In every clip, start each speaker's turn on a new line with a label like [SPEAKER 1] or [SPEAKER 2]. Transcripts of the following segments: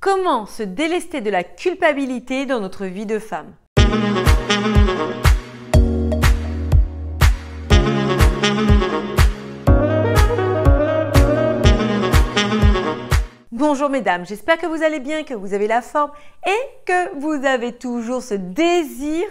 [SPEAKER 1] Comment se délester de la culpabilité dans notre vie de femme? Bonjour mesdames, j'espère que vous allez bien, que vous avez la forme et que vous avez toujours ce désir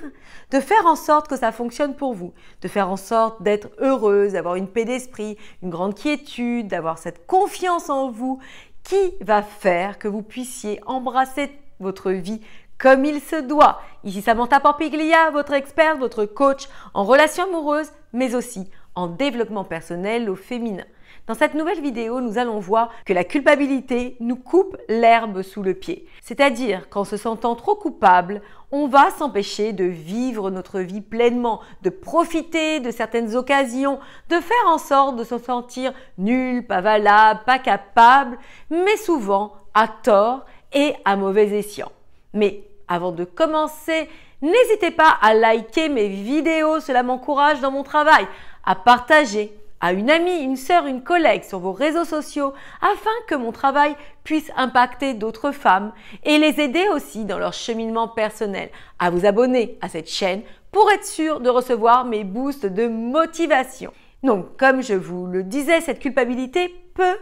[SPEAKER 1] de faire en sorte que ça fonctionne pour vous, de faire en sorte d'être heureuse, d'avoir une paix d'esprit, une grande quiétude, d'avoir cette confiance en vous qui va faire que vous puissiez embrasser votre vie comme il se doit. Ici Samantha Porpiglia, votre experte, votre coach en relations amoureuses, mais aussi en développement personnel au féminin. Dans cette nouvelle vidéo, nous allons voir que la culpabilité nous coupe l'herbe sous le pied. C'est-à-dire qu'en se sentant trop coupable, on va s'empêcher de vivre notre vie pleinement, de profiter de certaines occasions, de faire en sorte de se sentir nul, pas valable, pas capable, mais souvent à tort et à mauvais escient. Mais avant de commencer, n'hésitez pas à liker mes vidéos, cela m'encourage dans mon travail, à partager à une amie, une sœur, une collègue sur vos réseaux sociaux afin que mon travail puisse impacter d'autres femmes et les aider aussi dans leur cheminement personnel. À vous abonner à cette chaîne pour être sûr de recevoir mes boosts de motivation. Donc, comme je vous le disais, cette culpabilité peut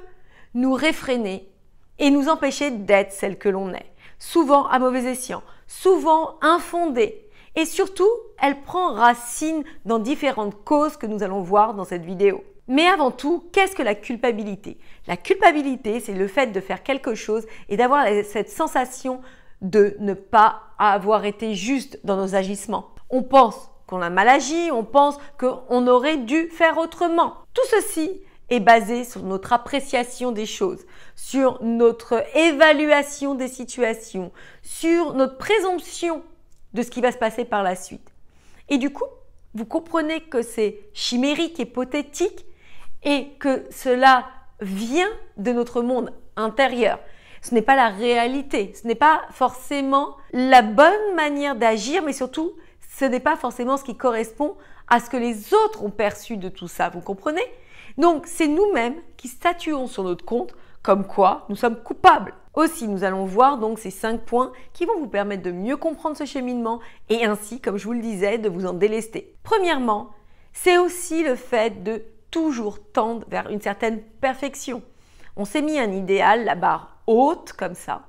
[SPEAKER 1] nous réfréner et nous empêcher d'être celle que l'on est. Souvent à mauvais escient, souvent infondée. Et surtout, elle prend racine dans différentes causes que nous allons voir dans cette vidéo. Mais avant tout, qu'est-ce que la culpabilité? La culpabilité, c'est le fait de faire quelque chose et d'avoir cette sensation de ne pas avoir été juste dans nos agissements. On pense qu'on a mal agi, on pense qu'on aurait dû faire autrement. Tout ceci est basé sur notre appréciation des choses, sur notre évaluation des situations, sur notre présomption de ce qui va se passer par la suite. Et du coup, vous comprenez que c'est chimérique et hypothétique et que cela vient de notre monde intérieur. Ce n'est pas la réalité, ce n'est pas forcément la bonne manière d'agir, mais surtout, ce n'est pas forcément ce qui correspond à ce que les autres ont perçu de tout ça. Vous comprenez? Donc, c'est nous-mêmes qui statuons sur notre compte comme quoi nous sommes coupables. Aussi, nous allons voir donc ces 5 points qui vont vous permettre de mieux comprendre ce cheminement et ainsi, comme je vous le disais, de vous en délester. Premièrement, c'est aussi le fait de toujours tendre vers une certaine perfection. On s'est mis un idéal, la barre haute comme ça,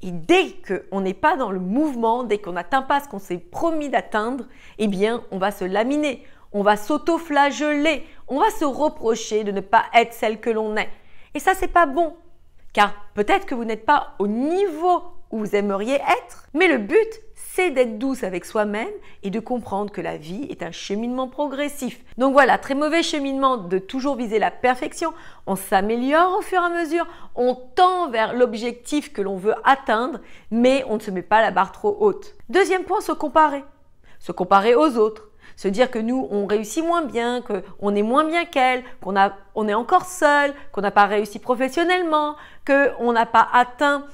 [SPEAKER 1] et dès qu'on n'est pas dans le mouvement, dès qu'on n'atteint pas ce qu'on s'est promis d'atteindre, eh bien, on va se laminer, on va s'auto-flageller, on va se reprocher de ne pas être celle que l'on est. Et ça, c'est pas bon. Car peut-être que vous n'êtes pas au niveau où vous aimeriez être, mais le but, c'est d'être douce avec soi-même et de comprendre que la vie est un cheminement progressif. Donc voilà, très mauvais cheminement de toujours viser la perfection. On s'améliore au fur et à mesure, on tend vers l'objectif que l'on veut atteindre, mais on ne se met pas la barre trop haute. Deuxième point, se comparer. Se comparer aux autres. Se dire que nous, on réussit moins bien, qu'on est moins bien qu'elle, qu'on est encore seul, qu'on n'a pas réussi professionnellement, qu'on n'a pas atteint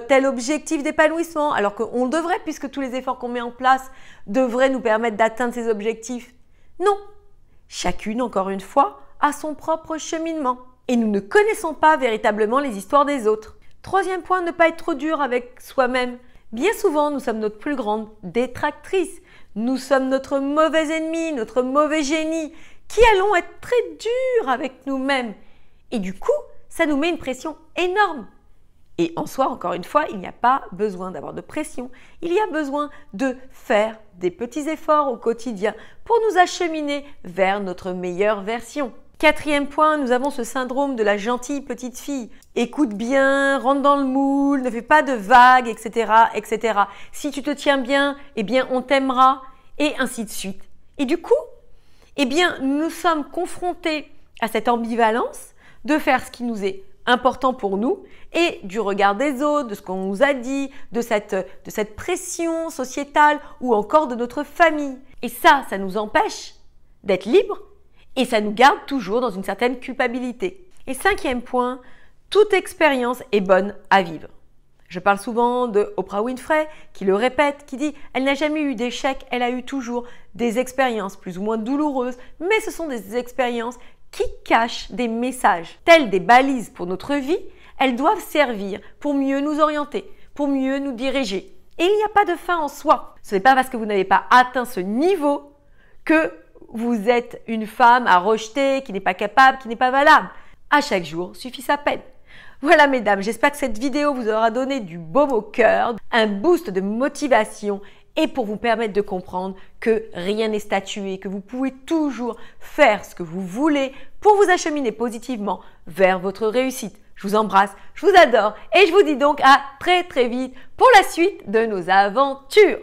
[SPEAKER 1] tel objectif d'épanouissement, alors qu'on devrait, puisque tous les efforts qu'on met en place devraient nous permettre d'atteindre ces objectifs. Non, chacune, encore une fois, a son propre cheminement. Et nous ne connaissons pas véritablement les histoires des autres. Troisième point, ne pas être trop dur avec soi-même. Bien souvent, nous sommes notre plus grande détractrice. Nous sommes notre mauvais ennemi, notre mauvais génie, qui allons être très durs avec nous-mêmes. Et du coup, ça nous met une pression énorme. Et en soi, encore une fois, il n'y a pas besoin d'avoir de pression. Il y a besoin de faire des petits efforts au quotidien pour nous acheminer vers notre meilleure version. Quatrième point, nous avons ce syndrome de la gentille petite fille. Écoute bien, rentre dans le moule, ne fais pas de vagues, etc., etc. Si tu te tiens bien, eh bien, on t'aimera, et ainsi de suite. Et du coup, eh bien, nous sommes confrontés à cette ambivalence de faire ce qui nous est important pour nous et du regard des autres, de ce qu'on nous a dit, de cette pression sociétale ou encore de notre famille. Et ça nous empêche d'être libres et ça nous garde toujours dans une certaine culpabilité. Et cinquième point, toute expérience est bonne à vivre. Je parle souvent de Oprah Winfrey qui le répète, qui dit « Elle n'a jamais eu d'échec, elle a eu toujours des expériences plus ou moins douloureuses, mais ce sont des expériences qui cachent des messages. Telles des balises pour notre vie, elles doivent servir pour mieux nous orienter, pour mieux nous diriger. Et il n'y a pas de fin en soi. Ce n'est pas parce que vous n'avez pas atteint ce niveau que vous êtes une femme à rejeter, qui n'est pas capable, qui n'est pas valable. À chaque jour suffit sa peine. Voilà mesdames, j'espère que cette vidéo vous aura donné du baume au cœur, un boost de motivation et pour vous permettre de comprendre que rien n'est statué, que vous pouvez toujours faire ce que vous voulez pour vous acheminer positivement vers votre réussite. Je vous embrasse, je vous adore et je vous dis donc à très vite pour la suite de nos aventures.